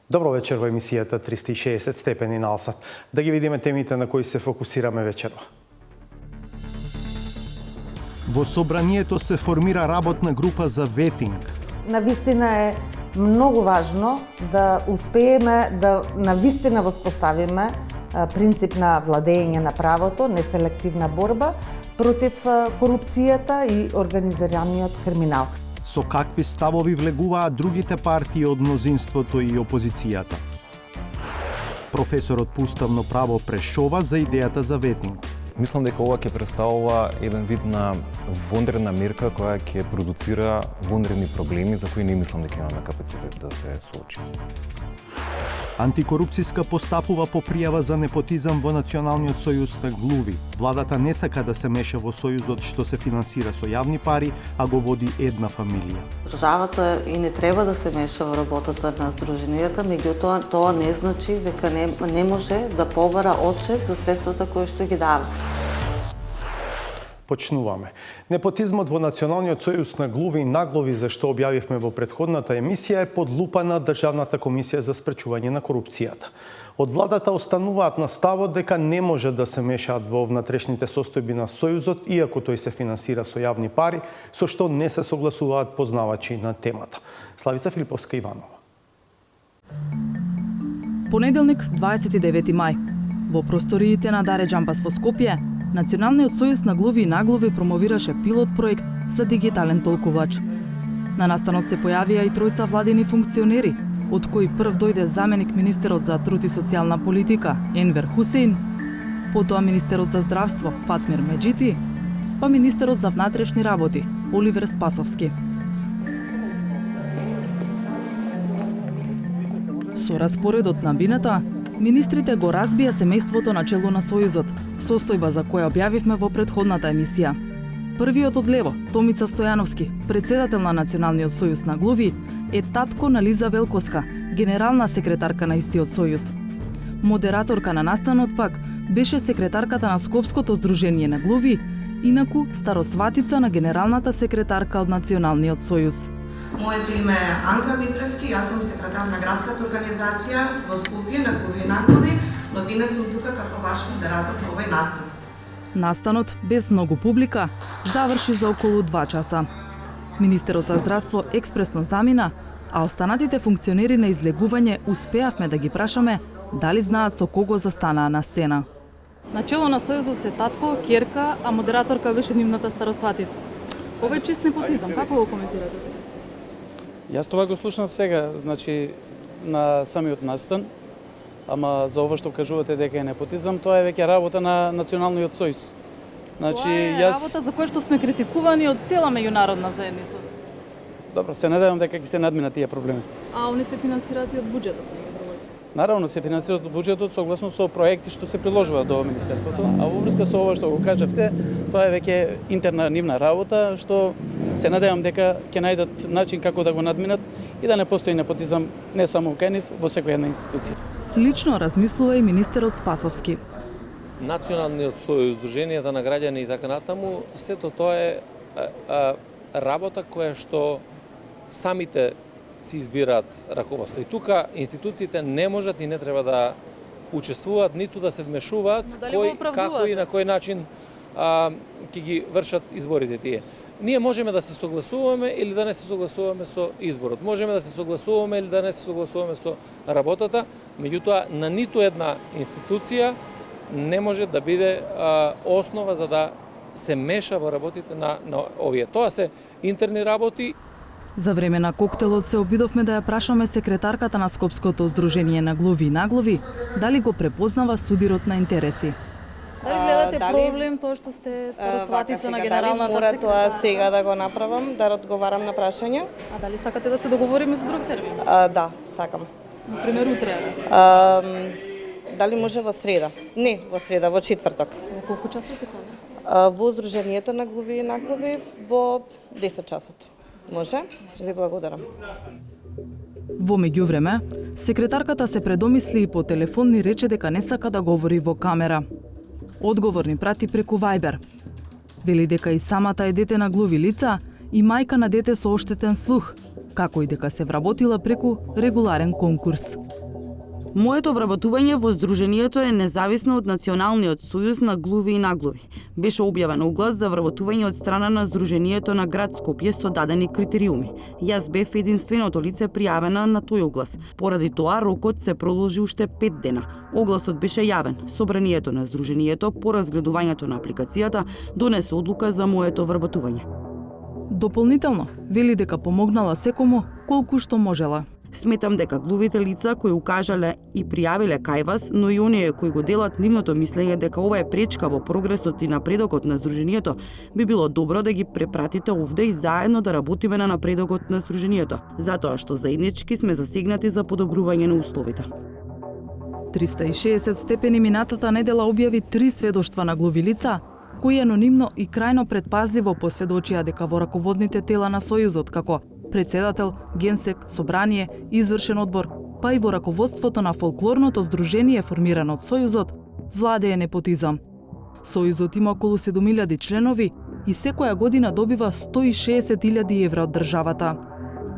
Добро вечер во емисијата 360 степени налсат. Да ги видиме темите на кои се фокусираме вечерва. Во собранието се формира работна група за ветинг. Навистина е многу важно да успееме да навистина воспоставиме принцип на владење на правото, неселективна борба против корупцијата и организираниот криминал. Со какви ставови влегуваат другите партии од мнозинството и опозицијата? Професорот по уставно право прешова за идејата за ветинг. Мислам дека ова ќе представува еден вид на вонредна мерка која ќе продуцира вонредни проблеми за кои не мислам дека имаме капацитет да се соочиме. Антикорупцијска постапува по пријава за непотизам во Националниот сојуз на глуви. Владата не сака да се меша во сојузот што се финансира со јавни пари, а го води една фамилија. Државата и не треба да се меша во работата на здруженијата, меѓутоа тоа не значи дека не може да побара отчет за средствата кои што ги дава. Почнуваме. Непотизмот во Националниот сојуз на глуви и наглови, за што објавивме во претходната емисија, е под лупа на Државната комисија за спречување на корупцијата. Од владата остануваат на ставот дека не може да се мешаат во внатрешните состојби на сојузот, иако тој се финансира со јавни пари, со што не се согласуваат познавачи на темата. Славица Филиповска-Иванова. Понеделник, 29 мај. Во просториите на Даре Џампас во Скопје, Националниот сојуз на глуви и наглови промовираше пилот проект за дигитален толкувач. На настанот се појавија и тројца владини функционери, од кои прв дојде заменик министерот за труд и социјална политика Енвер Хусеин, потоа министерот за здравство Фатмир Меджити, па министерот за внатрешни работи Оливер Спасовски. Со распоредот на бината, министрите го разбија семејството на чело на Сојузот, состојба за која објавивме во претходната емисија. Првиот од лево, Томица Стојановски, председател на Националниот сојуз на глуви, е татко на Лиза Велкоска, генерална секретарка на истиот сојуз. Модераторка на настанот пак беше секретарката на Скопското здружение на глуви, инаку старосватица на генералната секретарка од Националниот сојуз. Моето име е Анка Митревски, јас сум секретар на градската организација во Скопје на глуви и наглови, но денес сум тука како ваш модератор на овој настан. Настанот, без многу публика, заврши за околу 2 часа. Министерот за здравство експресно замина, а останатите функционери на излегување успеавме да ги прашаме дали знаат со кого застанаа на сцена. Начело на сојузот се татко, ќерка, а модераторка беше нивната старосватица. Ова е чист непотизам, како го коментирате? Јас тоа го слушнав сега, значи на самиот настан, ама за ова што кажувате дека е непотизам, тоа е веќе работа на Националниот сојуз. Значи, тоа е работа за која што сме критикувани од цела меѓународна заедница. Добро, се надевам дека ќе се надминат тие проблеми. А они се финансираат и од буџетот. Наравно се финансираат од буџетот согласно со проекти што се приложуваат до Министерството, а во врска со ова што го кажавте, тоа е веќе интерна нивна работа, што се надевам дека ќе најдат начин како да го надминат и да не постои непотизам не само кај нив, во секоја една институција. Слично размислува и министерот Спасовски. Националниот сојуз, Сдруженијата на граѓани и така натаму, сето тоа е работа која што самите се избираат раководство. И тука институциите не можат и не треба да учествуваат, ниту да се вмешуваат кој, како и на кој начин ќе ги вршат изборите тие. Ние можеме да се согласуваме или да не се согласуваме со изборот. Можеме да се согласуваме или да не се согласуваме со работата, меѓутоа на ниту една институција не може да биде основа за да се меша во работите на овие. Тоа се интерни работи. За време на коктелот се обидовме да ја прашаме секретарката на Скопското здружение на глуви и наглови дали го препознава судирот на интереси. Дали гледате проблем тоа што сте старосватица на генералната секретарка? Мора тоа сега да го направам, да одговарам на прашања. А дали сакате да се договориме за друг термин? Да, сакам. Например, утре? Дали може во среда? Не, во среда, во четврток. Во колку часот е тоа? Во Здруженијето на глуви и наглови во 10 часот. Може? Ви благодарам. Во меѓувреме, секретарката се предомисли и по телефон ни рече дека не сака да говори во камера. Одговор ни прати преку Viber. Вели дека и самата е дете на глуви лица и мајка на дете со оштетен слух, како и дека се вработила преку регуларен конкурс. Моето вработување во Сдруженијето е независно од Националниот сојуз на глуви и наглуви. Беше објавен оглас за вработување од страна на Сдруженијето на град Скопје со дадени критериуми. Јас бев единственото лице пријавена на тој оглас. Поради тоа рокот се продолжи уште 5 дена. Огласот беше јавен. Собранието на Сдруженијето по разгледувањето на апликацијата донесе одлука за моето вработување. Дополнително, вели дека помогнала секому колку што можела. Сметам дека глувите лица кои укажале и пријавиле кај вас, но и оние кои го делат нивното мислење дека ова е пречка во прогресот и напредокот на Сдруженијето, би било добро да ги препратите овде и заедно да работиме на напредокот на Сдруженијето, затоа што заеднички сме засегнати за подобрување на условите. 360 степени минатата недела објави 3 сведоштва на глуви лица, кои анонимно и крајно предпазливо посведочија дека во раководните тела на Сојузот, како председател, генсек, собрание, извршен одбор, па и во раководството на фолклорното здружение формирано од Сојузот, владее непотизам. Сојузот има околу 7.000 членови и секоја година добива 160.000 евра од државата.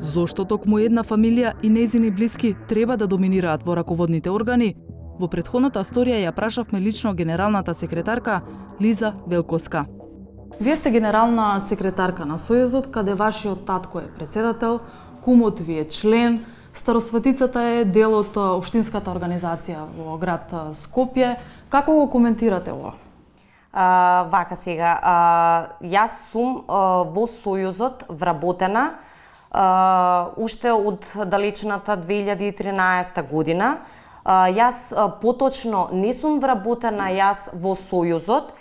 Зошто токму една фамилија и нејзини блиски треба да доминираат во раководните органи? Во претходната сторија ја прашавме лично генералната секретарка Лиза Велковска. Вие сте генерална секретарка на Сојузот, каде вашиот татко е председател, кумот ви е член, старосветицата е дел од општинската организација во град Скопје. Како го коментирате ова? Вака сега, јас сум во Сојузот вработена уште од далечната 2013 година. Јас поточно не сум вработена јас во Сојузот,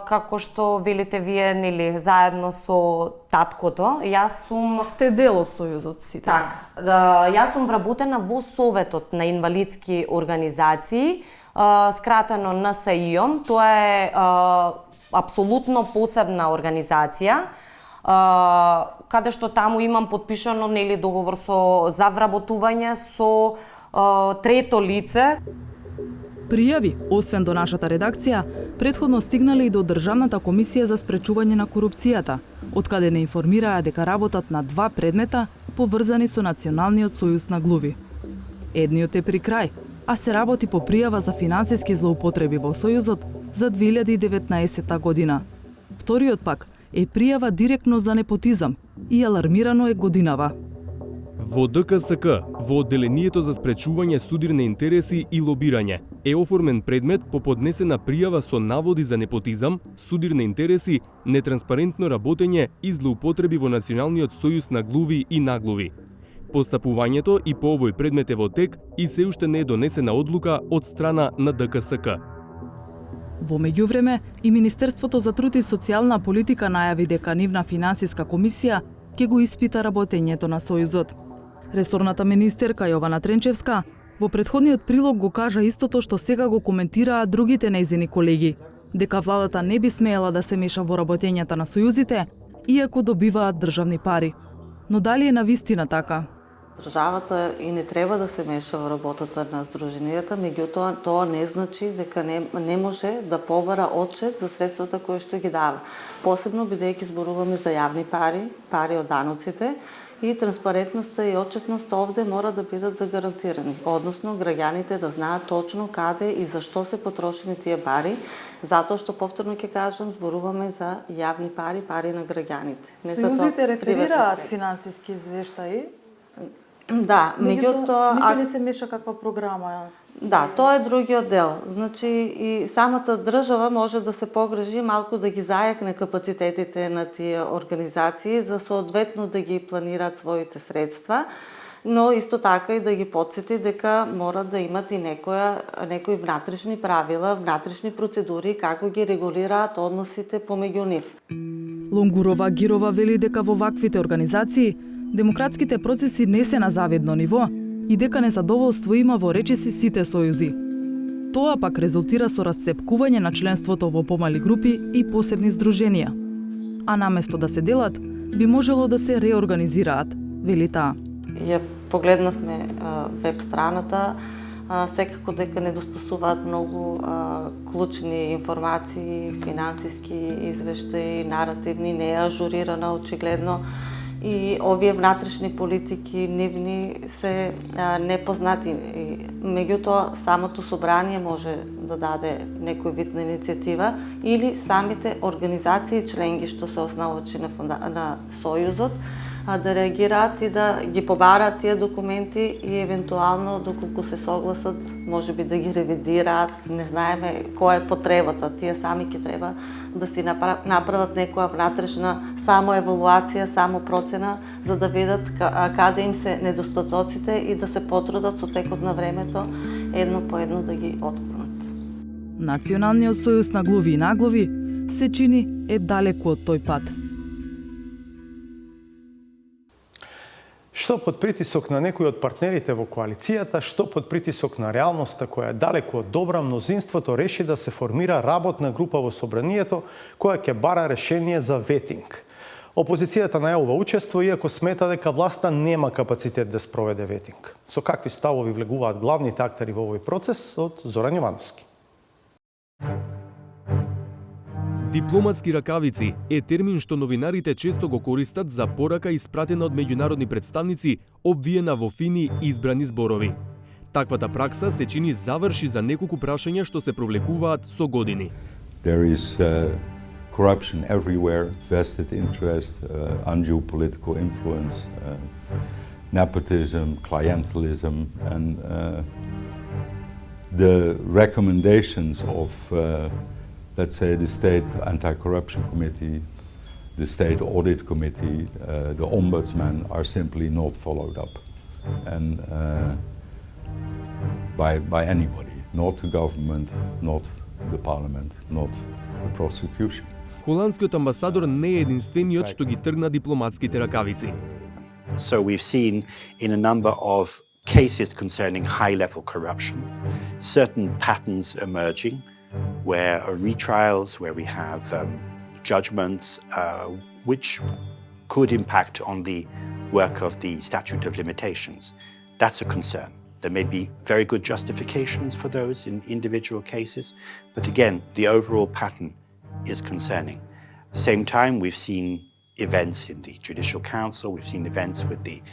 како што велите вие, нели, заедно со таткото. Јас сум... Сте дел од Сојузот сите. Така. Јас сум вработена во Советот на инвалидски организации, скратено НСИ-ом. Тоа е апсолутно посебна организација, каде што таму имам подпишано, нели, договор за вработување со трето лице. Пријави, освен до нашата редакција, претходно стигнале и до Државната комисија за спречување на корупцијата, откаде не информираа дека работат на 2 предмета поврзани со Националниот сојуз на глуви. Едниот е при крај, а се работи по пријава за финансиски злоупотреби во Сојузот за 2019 година. Вториот пак е пријава директно за непотизам и алармирано е годинава. Во ДКСК, во Одделението за спречување судирни интереси и лобирање, е оформен предмет по поднесена пријава со наводи за непотизам, судирни интереси, нетранспарентно работење и злоупотреби во Националниот сојуз на глуви и наглуви. Постапувањето и по овој предмет е во тек и се уште не е донесена одлука од страна на ДКСК. Во меѓувреме, и Министерството за труд и социјална политика најави дека нивна финансиска комисија ќе го испита работењето на Сојузот. Ресорната министерка Јована Тренчевска во претходниот прилог го кажа истото што сега го коментираат другите нејзини колеги, дека владата не би смеела да се меша во работењата на сојузите, иако добиваат државни пари. Но дали е навистина така? Државата и не треба да се меша во работата на здруженијата, меѓутоа тоа не значи дека не може да побара отчет за средствата кои што ги дава. Посебно бидејќи зборуваме за јавни пари, пари од даноците, и транспарентноста и отчетноста овде мора да бидат загарантирани. Односно, граѓаните да знаат точно каде и зашто се потрошени тие пари, затоа што, повторно ќе кажам, зборуваме за јавни пари, пари на граѓаните. Сојузите реферираат финансиски извештаи. Да, меѓутоа... Никој не се меша каква програма. Да, тоа е другиот дел. Значи, и самата држава може да се погрижи малку да ги зајакне капацитетите на тие организации за соодветно да ги планираат своите средства, но исто така и да ги подсети дека мора да имат и некои внатрешни правила, внатрешни процедури како ги регулираат односите помеѓу нив. Лонгурова Гирова вели дека во ваквите организации демократските процеси не се на завидно ниво и дека незадоволство има во речиси сите сојузи. Тоа пак резултира со расцепкување на членството во помали групи и посебни здруженија. А наместо да се делат, би можело да се реорганизираат, вели таа. Ја погледнавме веб страната, секако дека недостасуваат многу клучни информации, финансиски извештаи, наративни, не е ажурирана очигледно и овие внатрешни политики нивни се непознати. Меѓутоа, самото собрание може да даде некој вид на иницијатива или самите организации членки што се основачи на Сојузот да реагираат и да ги побараат тие документи и евентуално доколку се согласат, може би да ги ревидираат, не знаеме која е потребата. Тие сами ќе треба да си направат некоја внатрешна самоевалуација, самопроцена, за да видат каде им се недостатоците и да се потрудат со текот на времето едно по едно да ги отклонат. Националниот сојуз на глуви и наглови се чини е далеку од тој пат. Што под притисок на некои од партнерите во коалицијата, што под притисок на реалноста која е далеку од добра, мнозинството реши да се формира работна група во собранието која ќе бара решение за ветинг. Опозицијата најавува учество, иако смета дека власта нема капацитет да спроведе ветинг. Со какви ставови влегуваат главните актери во овој процес, од Зоран Јовановски. Дипломатски ракавици е термин што новинарите често го користат за порака испратена од меѓународни представници, обвиена во фини избрани зборови. Таквата пракса се чини заврши за неколку прашања што се провлекуваат со години. There is corruption everywhere, vested interest, undue political influence, nepotism, clientelism, and the recommendations of let's say the State Anti-Corruption Committee, the State Audit Committee, the Ombudsman are simply not followed up, and by anybody, not the government, not the parliament, not the prosecution. Холандскиот амбасадор не е единствениот што ги тргна дипломатските ракавици. So we've seen in a number of cases concerning high-level corruption, certain patterns emerging, where retrials, where we have judgments which could impact on the work of the statute of limitations. That's a concern. There may be very good justifications for those in individual cases, but again, the overall pattern is concerning. At the same time, we've seen events in the Judicial Council, we've seen events with the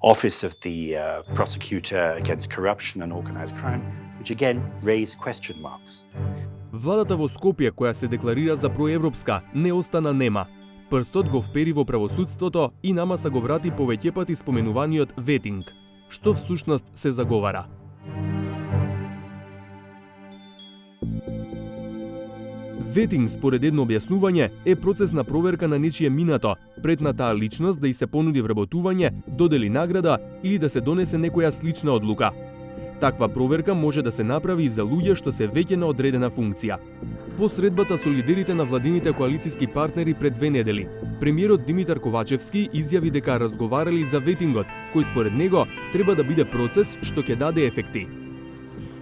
Office of the Prosecutor Against Corruption and Organised Crime, which again raise question marks. Владата во Скопје, која се декларира за проевропска, не остана нема. Прстот го впери во правосудството и намаса го врати повеќе пати споменуваниот ветинг. Што всушност се заговара? Ветинг, според едно објаснување, е процес на проверка на нечие минато, пред на таа личност да й се понуди вработување, додели награда или да се донесе некоја слична одлука. Таква проверка може да се направи и за луѓе што се веќе на одредена функција. По средбата со лидерите на владините коалициски партнери пред 2 недели, премиерот Димитар Ковачевски изјави дека разговарали за ветингот, кој според него треба да биде процес што ќе даде ефекти.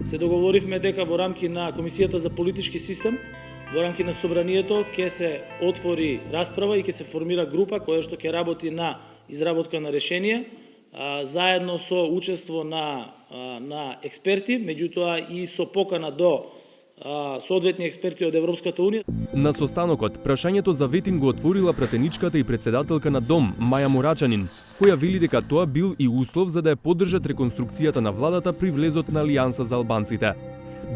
Се договоривме дека во рамки на Комисијата за политички систем, во рамки на собранието ќе се отвори расправа и ќе се формира група која што ќе работи на изработка на решение, заедно со учество на експерти, меѓутоа и со покана до соодветни експерти од Европската унија. На состанокот, прашањето за ветинг го отворила пратеничката и председателка на Дом, Маја Мурачанин, која вели дека тоа бил и услов за да ја поддржат реконструкцијата на владата при влезот на Алијанса за албанците.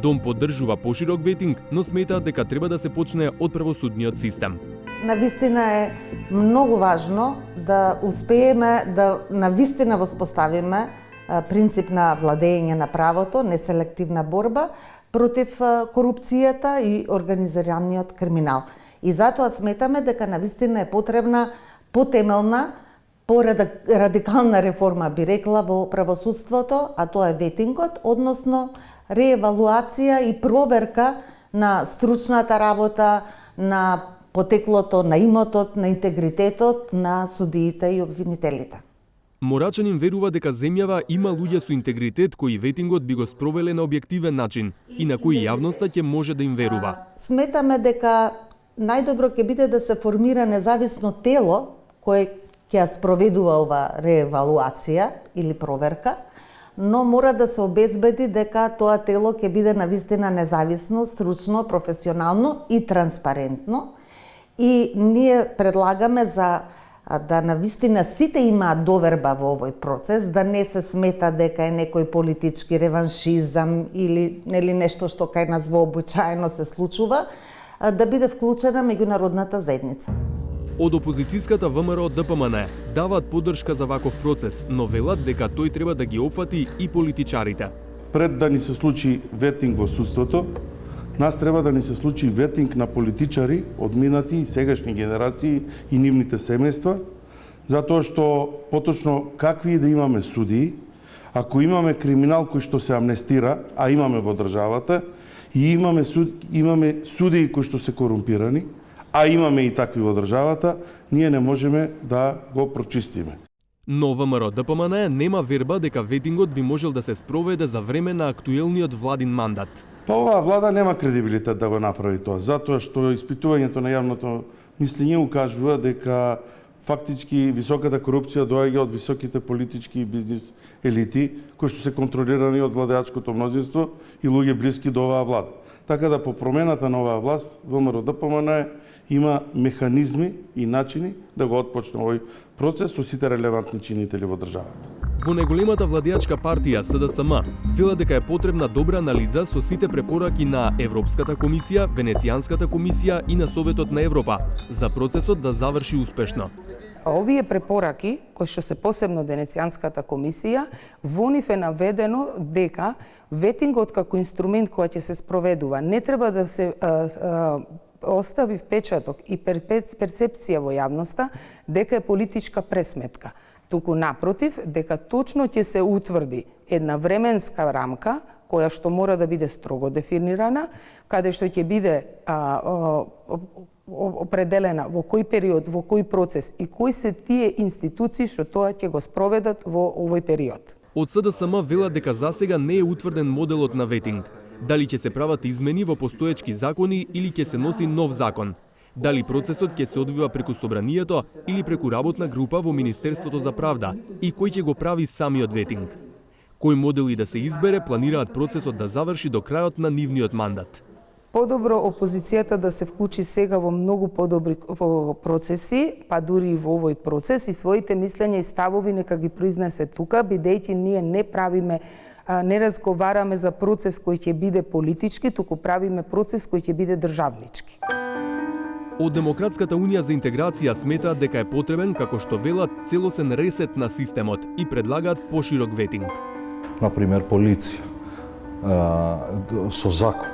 Дом поддржува поширок ветинг, но сметаат дека треба да се почне од правосудниот систем. Навистина е многу важно да успееме да навистина воспоставиме принцип на владење на правото, неселективна борба против корупцијата и организираниот криминал. И затоа сметаме дека навистина е потребна потемелна, порадикална реформа, би рекла, во правосудството, а тоа е ветингот, односно реевалуација и проверка на стручната работа, на потеклото на имотот, на интегритетот на судиите и обвинителите. Морачанин верува дека земјава има луѓе со интегритет кои ветингот би го спровеле на објективен начин и на кои јавноста ќе може да им верува. Сметаме дека најдобро ќе биде да се формира независно тело кое ќе ја спроведува ова реевалуација или проверка, но мора да се обезбеди дека тоа тело ќе биде навистина независно, стручно, професионално и транспарентно. И ние предлагаме за да навистина сите имаат доверба во овој процес, да не се смета дека е некој политички реваншизам или нели нешто што кај нас вообичаено се случува, да биде вклучена меѓународната заедница. Од опозицијската ВМРО ДПМН даваат поддршка за ваков процес, но велат дека тој треба да ги опфати и политичарите. Пред да ни се случи ветинг во судството, нас треба да ни се случи ветинг на политичари од минати и сегашни генерации и нивните семејства, затоа што поточно какви да имаме судии, ако имаме криминал кој што се амнестира, а имаме во државата, и имаме судии кои што се корумпирани, а имаме и такви во државата, ние не можеме да го прочистиме. Но ВМРО ДПМН нема верба дека ветингот би можел да се спроведе за време на актуелниот владин мандат. Па оваа влада нема кредибилитет да го направи тоа, затоа што испитувањето на јавното мислење укажува дека фактички високата корупција доаѓа од високите политички и бизнис елити, кои што се контролирани од владеачкото мнозинство и луѓе блиски до оваа влада. Така да по промената на оваа власт, ВМРО ДПМН има механизми и начини да го отпочне овој процес со сите релевантни чинители во државата. Во најголемата владеачка партија СДСМ велат дека е потребна добра анализа со сите препораки на Европската комисија, Венецијанската комисија и на Советот на Европа за процесот да заврши успешно. Овие препораки, кои што се посебно Венецијанската комисија, во нив е наведено дека ветингот како инструмент кој ќе се спроведува не треба да се остави впечаток и перцепција во јавноста дека е политичка пресметка. Туку напротив, дека точно ќе се утврди една временска рамка која што мора да биде строго дефинирана, каде што ќе биде определена во кој период, во кој процес и кои се тие институции што тоа ќе го спроведат во овој период. Од СДСМ велат дека засега не е утврден моделот на ветинг. Дали ќе се прават измени во постоечки закони или ќе се носи нов закон. Дали процесот ќе се одвива преку собранието или преку работна група во Министерството за правда и кој ќе го прави самиот ветинг. Кој модели да се избере, планираат процесот да заврши до крајот на нивниот мандат. Подобро опозицијата да се вклучи сега во многу подобри процеси, па дури и во овој процес и своите мислења и ставови нека ги произнесе тука, бидејќи ние не правиме не разговараме за процес кој ќе биде политички, туку правиме процес кој ќе биде државнички. Од Демократската унија за интеграција сметаат дека е потребен, како што велат, целосен ресет на системот и предлагаат поширок ветинг. Например, полиција со закон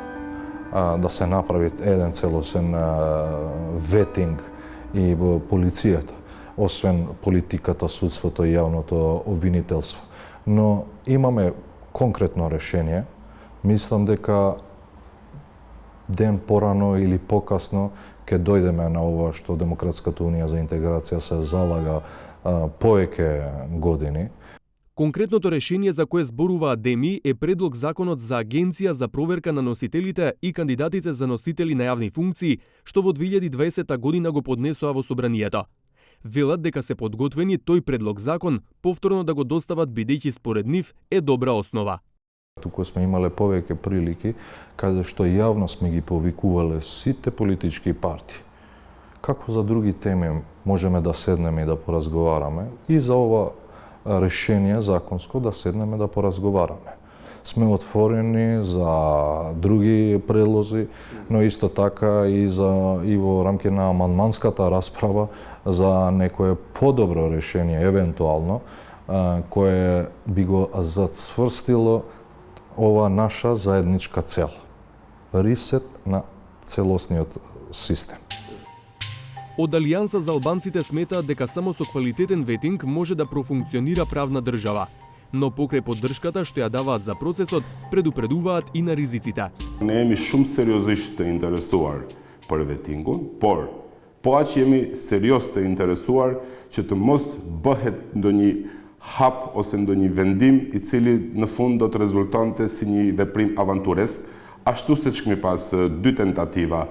да се направи еден целосен ветинг и во полицијата, освен политиката, судството и јавното обвинителство. Но имаме конкретно решение. Мислам дека ден порано или покасно ќе дојдеме на ова што Демократската унија за интеграција се залага повеќе години. Конкретното решение за кое зборуваат Деми е предлог законот за агенција за проверка на носителите и кандидатите за носители на јавни функции, што во 2020 година го поднесоа во собранието. Велат дека се подготвени тој предлог закон повторно да го достават бидејќи според нив е добра основа. Туку сме имале повеќе прилики каде што јавно сме ги повикувале сите политички партии. Како за други теми можеме да седнеме и да поразговараме и за ова решение законско да седнеме да поразговараме. Сме отворени за други предлози, но исто така и во рамки на амандманската расправа за некое подобро решение, евентуално, кое би го зацврстило ова наша заедничка цел. Ресет на целосниот систем. Од Алијанса за албанците сметаат дека само со квалитетен ветинг може да профункционира правна држава. Но покрај поддршката што ја даваат за процесот, предупредуваат и на ризиците. Не jemi shumë seriozisht të interesuar për vetingun, por po aq jemi serios të interesuar që të mos bëhet ndonjë hap ose ndonjë vendim i cili në fund do të rezultonte si një veprim avanturesk, ashtu siç kemi pas dy tentativa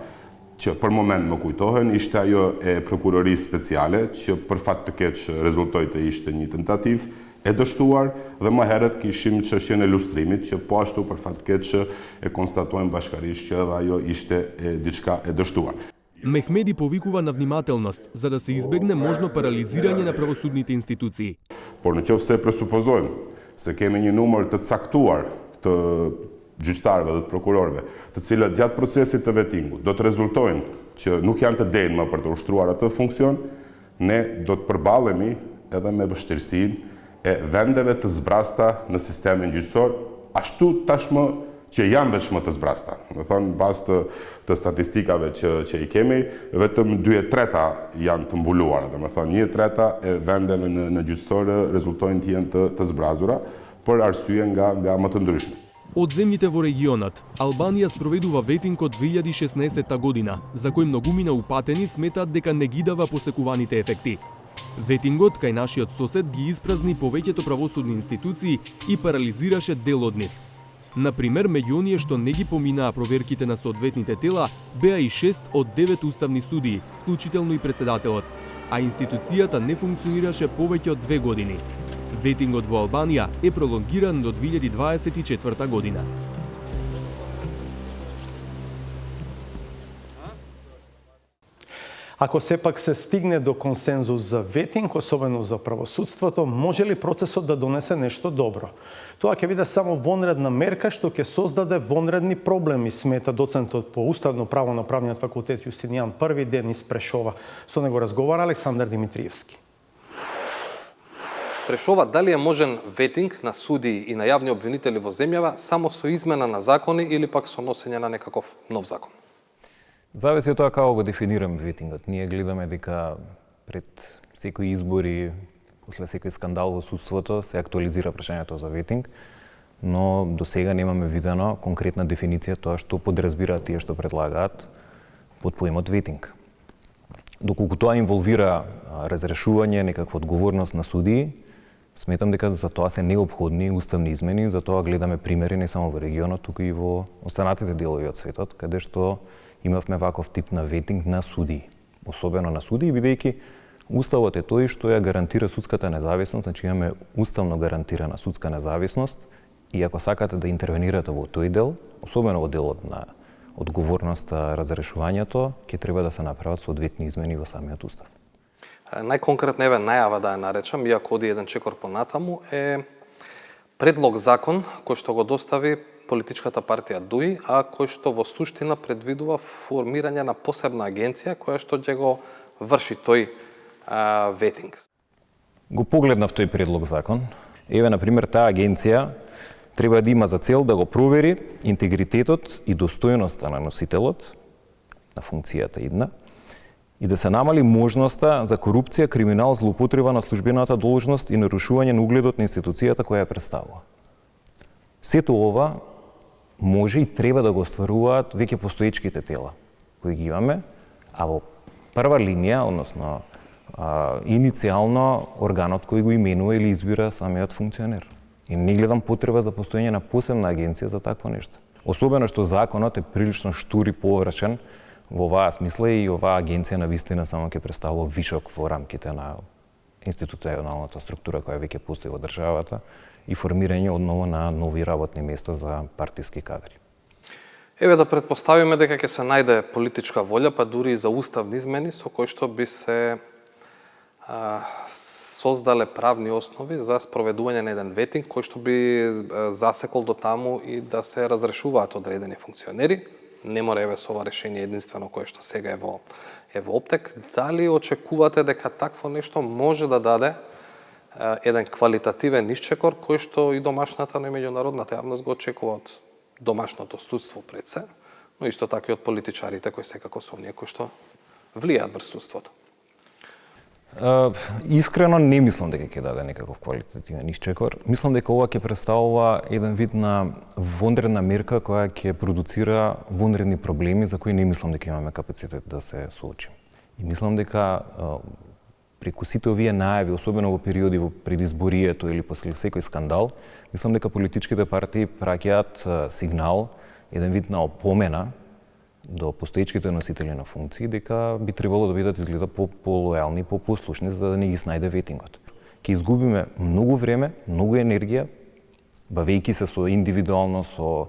që për moment më kujtohen, ishte ajo e prokurorisë speciale që për fat të keq rezultoi të ishte një tentativë e dështuar dhe më herët kishim çështjen e lustrimit që po ashtu për fat të keq e konstatojmë bashkërisht që edhe ajo ishte diçka e dështuar. Мехмеди повикува на внимателност, за да се избегне можно парализирање на правосудните институции. Por në qoftë se presupozojmë se kemi një numër të caktuar të gjyqtarëve dhe të prokurorëve, të cilët gjatë procesit të vettingut do të rezultojnë që nuk janë të denjë më për të ushtruar atë funksion, ne do të përballemi edhe me vështirësinë e vendeve të zbrasta në sistemin gjyqësor, ashtu tashmë që janë veç më të zbrasta. Më thonë, bazë të statistikave që i kemi, vetëm 2/3 janë të mbuluara. Dhe më thonë, 1/3 e vendeve në gjyqësore rezultojnë të jenë të zbrazura, për arsye nga më të ndryshme. Од земјите во регионот, Албанија спроведува ветинг од 2016 година, за кој многумина упатени сметаат дека не ги дава посекуваните ефекти. Ветингот кај нашиот сосед ги испразни повеќето правосудни институции и парализираше дел од нив. Например, меѓу оние што не ги поминаа проверките на соодветните тела, беа и 6 од 9 уставни судии, вклучително и председателот, а институцијата не функционираше повеќе од 2 години. Ветингот во Албанија е пролонгиран до 2024 година. Ако сепак се стигне до консензус за ветинг, особено за правосудството, може ли процесот да донесе нешто добро? Тоа ќе биде само вонредна мерка што ќе создаде вонредни проблеми, смета доцентот по уставно право на Правниот факултет Јустинијан Први Денис Прешова. Со него разговара Александар Димитриевски. Прешова дали е можен ветинг на судии и на јавни обвинители во земјава само со измена на закони или пак со носење на некаков нов закон? Зависи од тоа како го дефинираме ветингот. Ние гледаме дека пред секои избори, после секој скандал во судството, се актуализира прашањето за ветинг, но до сега немаме видено конкретна дефиниција тоа што подразбираат тие што предлагаат под поимот ветинг. Доколку тоа инволвира разрешување, некаква одговорност на судии, сметам дека за тоа се неопходни уставни измени, за тоа гледаме примери не само во регионот, туку и во останатите делови од светот, каде што имавме ваков тип на ветинг на судии. Особено на судии, бидејќи Уставот е тој што ја гарантира судската независност, значи имаме уставно гарантирана судска независност и ако сакате да интервенирате во тој дел, особено во делот на одговорноста, разрешувањето, ќе треба да се направат соодветни измени во самиот устав. Најконкретна најава да ја наречам, иако оди еден чекор понатаму, е предлог закон кој што го достави политичката партија ДУИ, а кој што во суштина предвидува формирање на посебна агенција која што ќе го врши тој ветинг. Го погледнав тој предлог закон. Еве, например, таа агенција треба да има за цел да го провери интегритетот и достојноста на носителот на функцијата идна и да се намали можноста за корупција, криминал, злоупотреба на службената должност и нарушување на угледот на институцијата која ја представува. Сето ова може и треба да го остваруваат веќе постоечките тела кои ги имаме, а во прва линија, односно иницијално органот кој го именува или избира самиот функционер. И не гледам потреба за постоење на посебна агенција за такво нешто. Особено што законот е прилично штур и површен во оваа смисла и оваа агенција на вистина само ќе представува вишок во рамките на институционалната структура која веќе постои во државата и формирање одново на нови работни места за партиски кадри. Еве да претпоставиме дека ќе се најде политичка волја, па дури и за уставни измени со кои што би се создале правни основи за спроведување на еден ветинг кој што би засекол до таму и да се разрешуваат одредени функционери. Не мора еве со ова решение единствено кое што сега е во оптек. Дали очекувате дека такво нешто може да даде еден квалитативен исчекор кој што и домашната, но и меѓународната јавност го очекува од домашното судство пред се, но исто така и од политичарите кои секако се оние кои што влијаат врз судството? Искрено не мислам дека ќе даде некаков квалитативен исчекор. Мислам дека ова ќе представува еден вид на вонредна мерка која ќе продуцира вонредни проблеми за кои не мислам дека имаме капацитет да се соочиме. И мислам дека преку сите овие најави, особено во периоди во предизборието или после секој скандал, мислам дека политичките партии праќаат сигнал, еден вид на опомена до постоечките носители на функции дека би требало да бидат изгледа по-лојални, по-послушни за да не ги снајде ветингот. Ќе изгубиме многу време, многу енергија, бавејќи се со индивидуално, со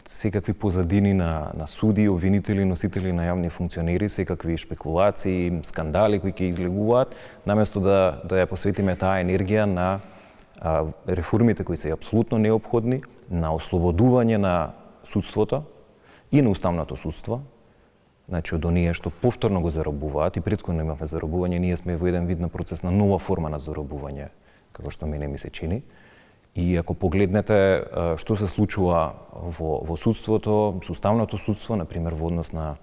секакви позадини на суди, обвинители, носители на јавни функционери, секакви шпекулации, скандали кои ќе излегуваат, наместо да ја посветиме таа енергија на реформите кои се апсолутно неопходни, на ослободување на судството и на уставното судство. Значи, од оние што повторно го заробуваат, и претходно имавме заробување, ние сме во еден вид на процес на нова форма на заробување, како што мене ми се чини. И ако погледнете што се случува во судството, со уставното судство, например во однос на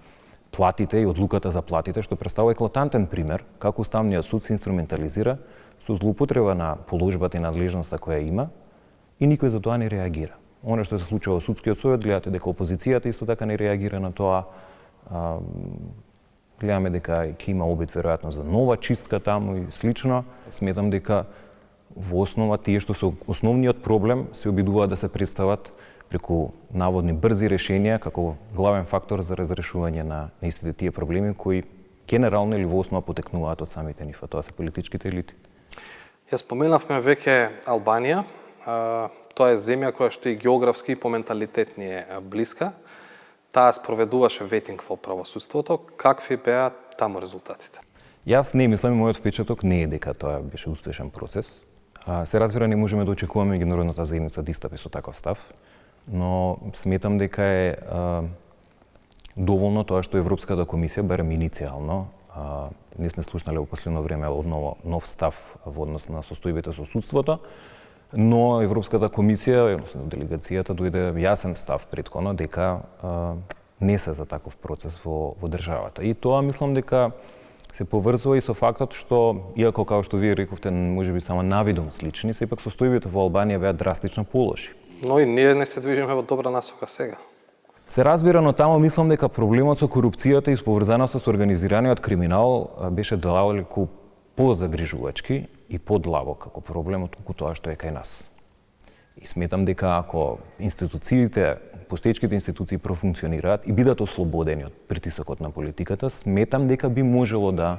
платите и одлуката за платите, што представува еклатантен пример како уставниот суд се инструментализира со злоупотреба на положбата и надлежноста која има и никој за тоа не реагира. Оно што се случува во судскиот совет, гледате дека опозицијата исто така не реагира на тоа. Гледаме дека ќе има обид веројатно за нова чистка таму и слично. Сметам дека во основа тие што се основниот проблем се обидуваат да се представат преку наводни брзи решенија како главен фактор за разрешување на истите тие проблеми кои генерално или во основа потекнуваат од самите нив, а тоа се политичките елити. Ја споменавме веќе Албанија. Тоа е земја која што и географски и по менталитет ни е блиска. Таа спроведуваше ветинг во правосудството. Какви беа таму резултатите? Јас не мислам, мојот впечаток не е дека тоа беше успешен процес. Се разбира, не можеме да очекуваме меѓународната заедница да истапи со таков став, но сметам дека е доволно тоа што Европската комисија, барем иницијално, не сме слушнале во последно време одново нов став во однос на состојбите со судството, но Европската комисија, делегацијата дојде јасен став претходно дека не се за таков процес во државата. И тоа мислам дека се поврзува и со фактот што, иако како што вие рековте, можеби само навидом слични, сепак состојбите во Албанија беа драстично полоши. Но и ние не се движиме во добра насока сега. Се разбира, но таму мислам дека проблемот со корупцијата и со поврзаноста со организираниот криминал беше далеку позагрижувачки и подлабок како проблем отколку тоа што е кај нас. И сметам дека ако институциите, постоечките институции профункционираат и бидат ослободени од притисокот на политиката, сметам дека би можело да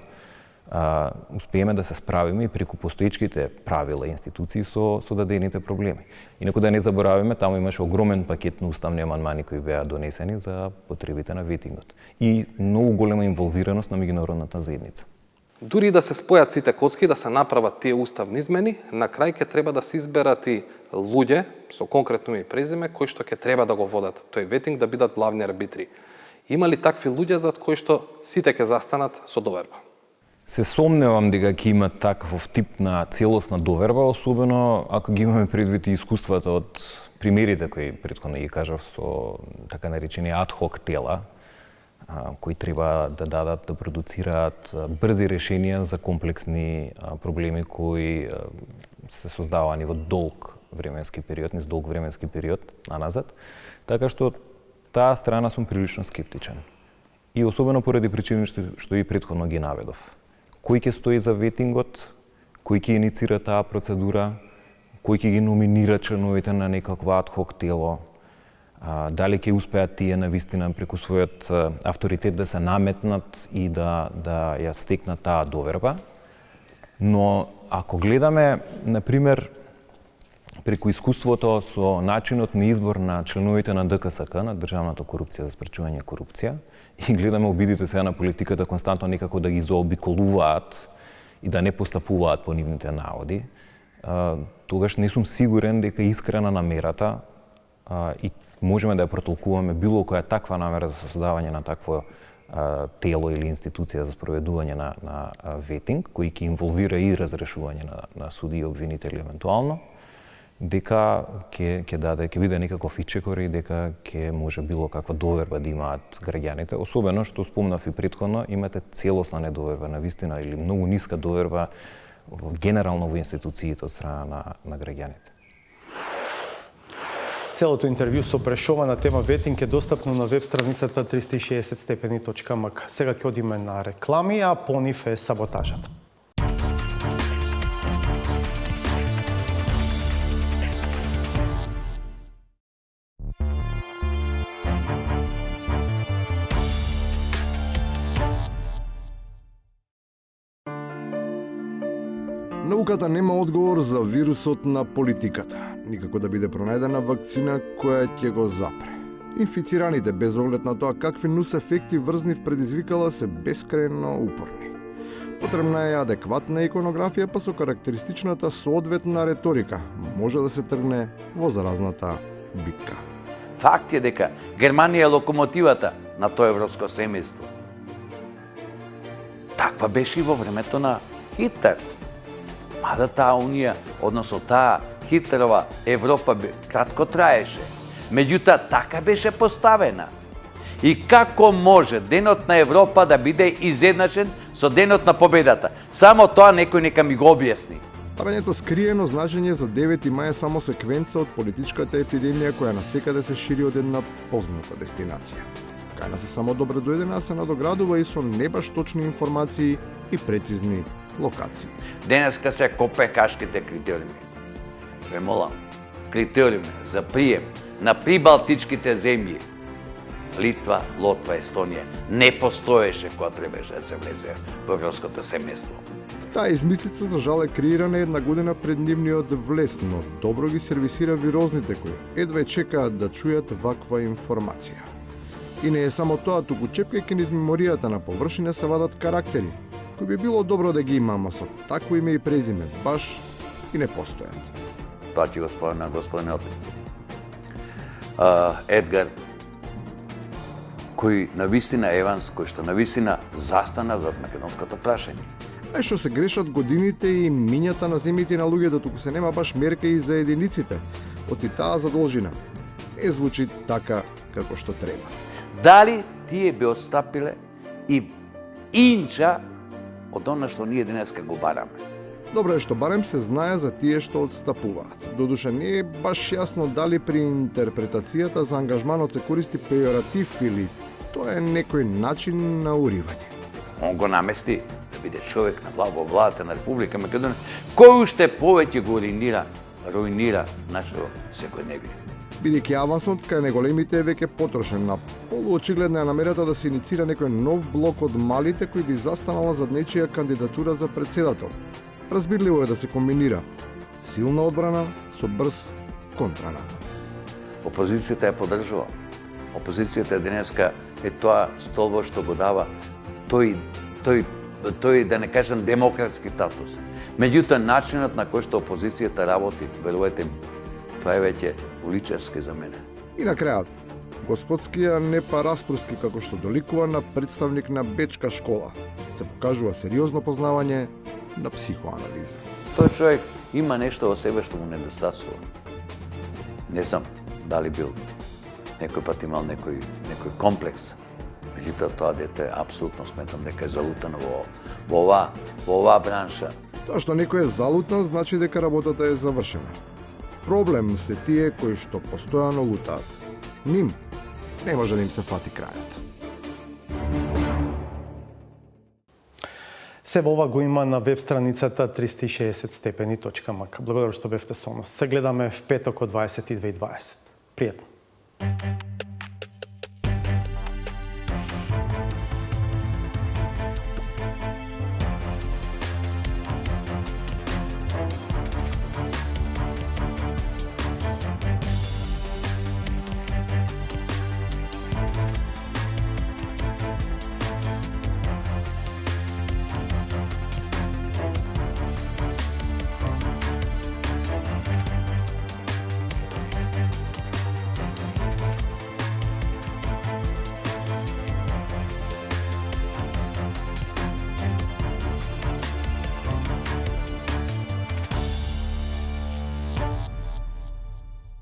успееме да се справиме и преку постоечките правила и институции со дадените проблеми. Инаку да не забораваме, таму имаше огромен пакет на уставни амандмани кои беа донесени за потребите на ветингот и многу голема инволвираност на меѓународната заедница. Дури да се спојат сите коцки, да се направат тие уставни измени, на крај ќе треба да се изберат и луѓе со конкретно име и презиме кои што ќе треба да го водат тој ветинг, да бидат главни арбитри. Има ли такви луѓе за кои што сите ќе застанат со доверба? Се сомневам дека ќе има таков тип на целосна доверба, особено ако ги имаме предвид и искуствата од примерите кои претходно ги кажав со така наречени адхок тела, кои треба да дадат, да продуцираат брзи решенија за комплексни проблеми кои се создавани во долг временски период, низ долг временски период наназад. Така што таа страна сум прилично скептичен. И особено поради причини што и претходно ги наведов. Кој ќе стои за ветингот, кој ќе иницира таа процедура, кој ќе ги номинира членовите на некакво адхок тело, дали ќе успеат тие навистина преку својот авторитет да се наметнат и да ја стекнат таа доверба. Но ако гледаме, например, преку искуството со начинот на избор на членовите на ДКСК, на Државната корупција за спречување корупција, и гледаме обидите сега на политиката константно некако да ги заобиколуваат и да не постапуваат по нивните наводи, тогаш не сум сигурен дека искрена намерата и можеме да ја протолкуваме било која таква намера за создавање на такво тело или институција за спроведување на ветинг, кој ќе инволвира и разрешување на суди и обвинители евентуално, дека ќе биде некаков ичекор и дека ќе може било каква доверба да имаат граѓаните, особено што спомнав и претходно, имате целосна недоверба на вистина или многу ниска доверба генерално во институциите од страна на граѓаните. Целото интервју со Прешова на тема ветинг е достапно на веб страницата 360stepeni.mk. Сега ќе одиме на реклами, а по нив е саботажата. Науката нема одговор за вирусот на политиката. никако да биде пронајдена вакцина која ќе го запре. Инфицираните, без оглед на тоа какви нус ефекти врз нив предизвикала, се бескрајно упорни. Потребна е адекватна иконографија, па со карактеристичната соодветна реторика може да се тргне во заразната битка. Факт е дека Германија е локомотивата на тоа европско семејство. Таква беше и во времето на Хитлер. Мада таа унија, односно таа Хитлерова Европа кратко траеше. Меѓутоа, така беше поставена. И како може денот на Европа да биде изедначен со денот на победата? Само тоа некој нека ми го објасни. Парањето скриено значење за 9 мај е само секвенца од политичката епидемија која насекаде се шири од една позната дестинација. Кај нас е само добре дојдена, се надоградува и со не баш точни информации и прецизни локации. Денеска се копенхашките критериуми. Ве молам, критериуми за прием на прибалтичките земји, Литва, Лотва, Естонија, не постоеше кога требаше да се влезе во европското семејство. Таа измислица за жал е креирана една година пред нивниот влез, но добро ги сервисира вирозните кои едва чекаат да чујат ваква информација. И не е само тоа, туку чепкајќи низ меморијата на површина се вадат карактери, кои би било добро да ги имам, а со такво име и презиме баш и не постојат. Тоа ќе го спомена господинот Едгар, кој навистина Еванс, кој што навистина застана зад македонското прашање. А што се грешат годините и мињата на земјите на луѓето, туку се нема баш мерка и за единиците. Оти таа задолжина не звучи така како што треба. Дали тие би отстапиле и инча од она што ние денеска го бараме? Добро е што барем се знае за тие што отстапуваат. Додуша не е баш јасно дали при интерпретацијата за ангажманот се користи пејоратив или тоа е некој начин на уривање. Он го намести да биде човек на во владата на Република Македонија, кој уште повеќе го руинира нашето секојдневие. Бидејќи авансот кај неголемите е веќе потрошен, на полуочигледна е намерата да се иницира некој нов блок од малите кој би застанала зад нечија кандидатура за председател. Разбирливо е да се комбинира силна одбрана со брз контранапад. Опозицијата ја поддржува. Опозицијата денеска е тоа столбо што го дава тој да не кажам демократски статус. Меѓутоа начинот на кој што опозицијата работи, верувате ми, тоа е веќе уличарски за мене. И на крајот, господскија Непа Распруски, како што доликува на представник на бечка школа, се покажува сериозно познавање на психоанализа. Тој човек има нешто во себе што му недостасува. Не знам дали бил некој пат имал некој комплекс. Меѓутоа тоа дете апсолутно сметам дека е залутано во оваа бранша. Тоа што некој е залутан значи дека работата е завршена. Проблем се тие кои што постојано лутаат. Ним не може да им се фати крајот. Се ова го има на веб страницата 360stepeni.mk. Благодарам што бевте со нас. Се гледаме в петок од 22:20. Пријатно.